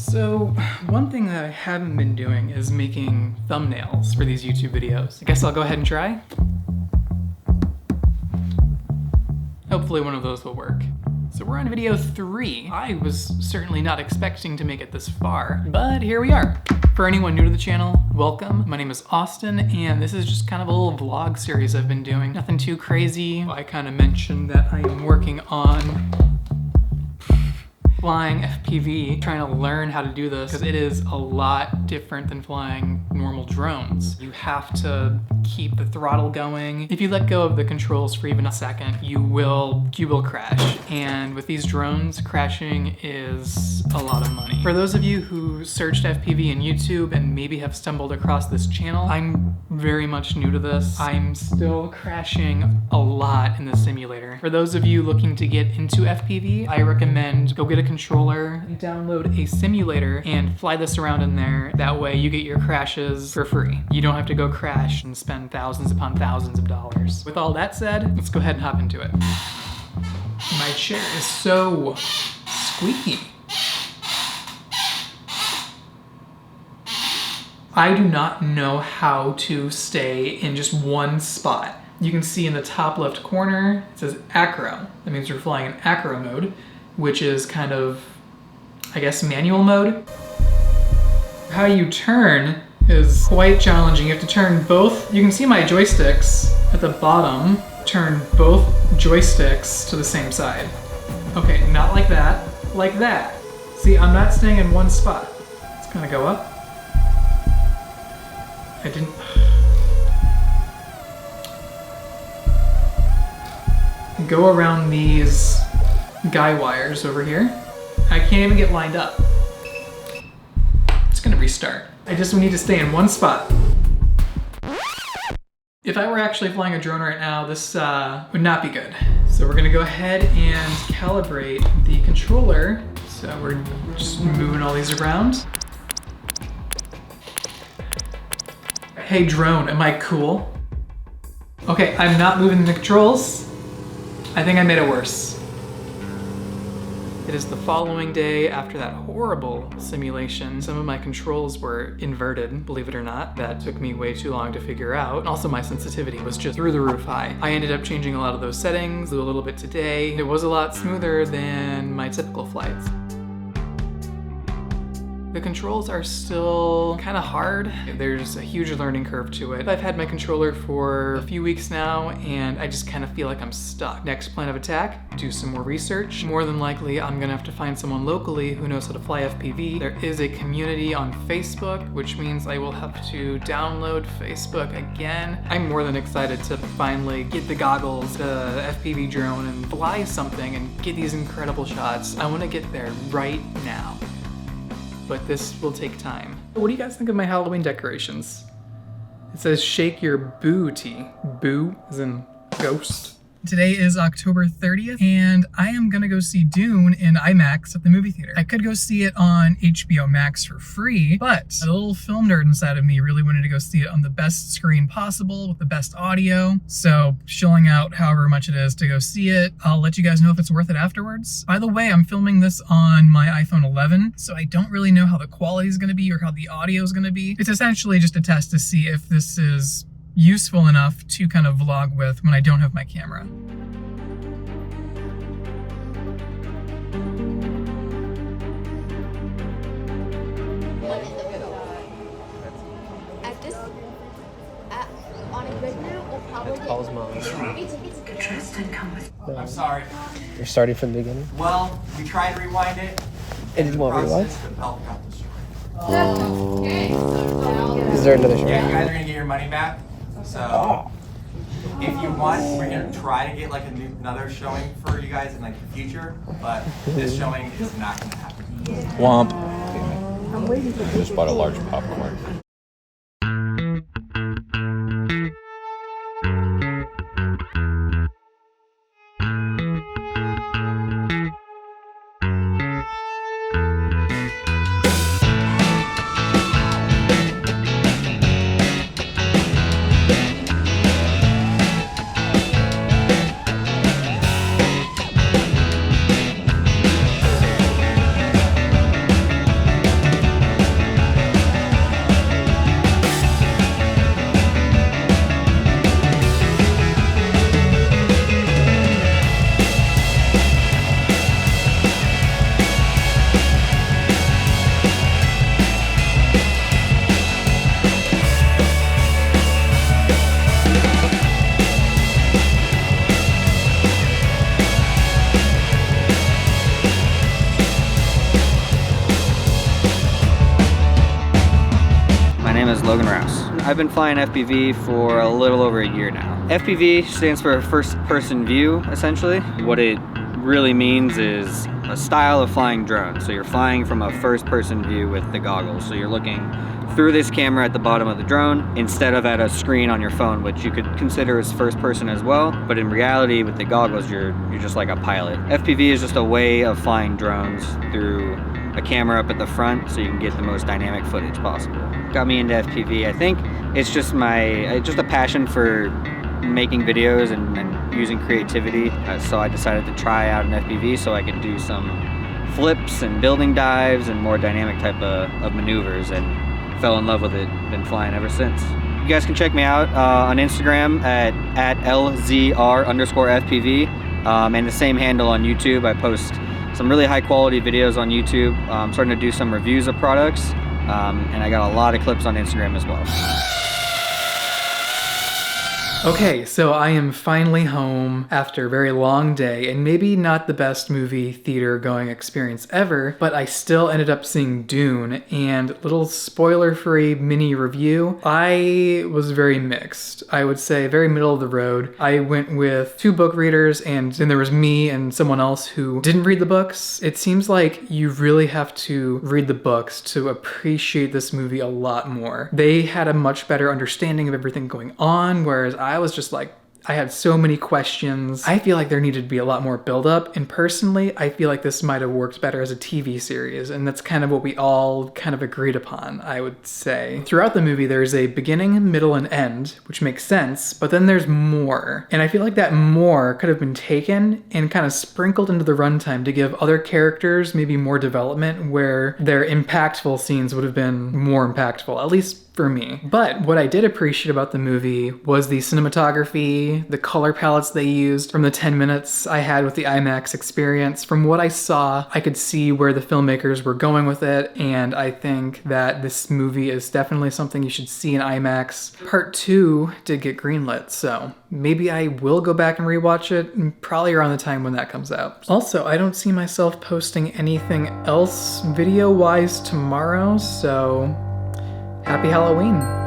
So, one thing that I haven't been doing is making thumbnails for these YouTube videos. I guess I'll go ahead and try. Hopefully one of those will work. So we're on video 3. I was certainly not expecting to make it this far, but here we are. For anyone new to the channel, welcome. My name is Austin, and this is just kind of a little vlog series I've been doing. Nothing too crazy. I kind of mentioned that I am working on flying FPV, trying to learn how to do this, because it is a lot different than flying normal drones. You have to keep the throttle going. If you let go of the controls for even a second, you will crash. And with these drones, crashing is a lot of money. For those of you who searched FPV in YouTube and maybe have stumbled across this channel, I'm very much new to this. I'm still crashing a lot in the simulator. For those of you looking to get into FPV, I recommend go get a controller, download a simulator, and fly this around in there. That way you get your crashes for free. You don't have to go crash and spend thousands upon thousands of dollars. With all that said, let's go ahead and hop into it. My chair is so squeaky. I do not know how to stay in just one spot. You can see in the top left corner, it says acro. That means we're flying in acro mode, which is kind of, I guess, manual mode. How you turn is quite challenging. You have to turn both, you can see my joysticks at the bottom, turn both joysticks to the same side. Okay, not like that, like that. See, I'm not staying in one spot. It's gonna go up. I didn't. Go around these guy wires over here. I can't even get lined up. It's gonna restart. I just need to stay in one spot. If I were actually flying a drone right now, this would not be good. So we're gonna go ahead and calibrate the controller. So we're just moving all these around. Hey drone, am I cool? Okay, I'm not moving the controls. I think I made it worse. It is the following day after that horrible simulation. Some of my controls were inverted, believe it or not. That took me way too long to figure out. Also, my sensitivity was just through the roof high. I ended up changing a lot of those settings, a little bit today. It was a lot smoother than my typical flights. The controls are still kind of hard. There's a huge learning curve to it. I've had my controller for a few weeks now, and I just kind of feel like I'm stuck. Next plan of attack, do some more research. More than likely, I'm gonna have to find someone locally who knows how to fly FPV. There is a community on Facebook, which means I will have to download Facebook again. I'm more than excited to finally get the goggles, the FPV drone, and fly something and get these incredible shots. I wanna get there right now. But this will take time. What do you guys think of my Halloween decorations? It says shake your booty. Boo as in ghost. Today is October 30th, and I am gonna go see Dune in IMAX at the movie theater. I could go see it on HBO Max for free, but a little film nerd inside of me really wanted to go see it on the best screen possible with the best audio. So shelling out however much it is to go see it. I'll let you guys know if it's worth it afterwards. By the way, I'm filming this on my iPhone 11, so I don't really know how the quality is gonna be or how the audio is gonna be. It's essentially just a test to see if this is useful enough to kind of vlog with when I don't have my camera. Paul's mom. I'm sorry. You're starting from the beginning? Well, we tried to rewind it. It didn't want to rewind? The belt got destroyed. Is there another show? Yeah, you guys are gonna get your money back. So, if you want, we're gonna try to get like another showing for you guys in like the future. But this showing is not gonna happen. Womp. I just bought a large popcorn. is Logan Rouse. I've been flying FPV for a little over a year now. FPV stands for first person view, essentially. What it really means is a style of flying drone. So you're flying from a first person view with the goggles. So you're looking through this camera at the bottom of the drone instead of at a screen on your phone, which you could consider as first person as well. But in reality, with the goggles, you're just like a pilot. FPV is just a way of flying drones through a camera up at the front so you can get the most dynamic footage possible. Got me into FPV. I think it's just a passion for making videos and using creativity. So I decided to try out an FPV so I could do some flips and building dives and more dynamic type of maneuvers, and fell in love with it. Been flying ever since. You guys can check me out on Instagram at LZR_FPV and the same handle on YouTube. I post some really high quality videos on YouTube. I'm starting to do some reviews of products, and I got a lot of clips on Instagram as well. Okay, so I am finally home after a very long day, and maybe not the best movie theater going experience ever, but I still ended up seeing Dune, and little spoiler-free mini review, I was very mixed. I would say very middle of the road. I went with 2 book readers, and then there was me and someone else who didn't read the books. It seems like you really have to read the books to appreciate this movie a lot more. They had a much better understanding of everything going on, whereas I was just like, I had so many questions. I feel like there needed to be a lot more build-up, and personally, I feel like this might have worked better as a TV series, and that's kind of what we all kind of agreed upon, I would say. Throughout the movie, there's a beginning, middle, and end, which makes sense, but then there's more. And I feel like that more could have been taken and kind of sprinkled into the runtime to give other characters maybe more development, where their impactful scenes would have been more impactful, at least for me. But what I did appreciate about the movie was the cinematography, the color palettes they used. From the 10 minutes I had with the IMAX experience, from what I saw, I could see where the filmmakers were going with it, and I think that this movie is definitely something you should see in IMAX. Part 2 did get greenlit, so maybe I will go back and rewatch it, probably around the time when that comes out. Also, I don't see myself posting anything else video-wise tomorrow, so happy Halloween.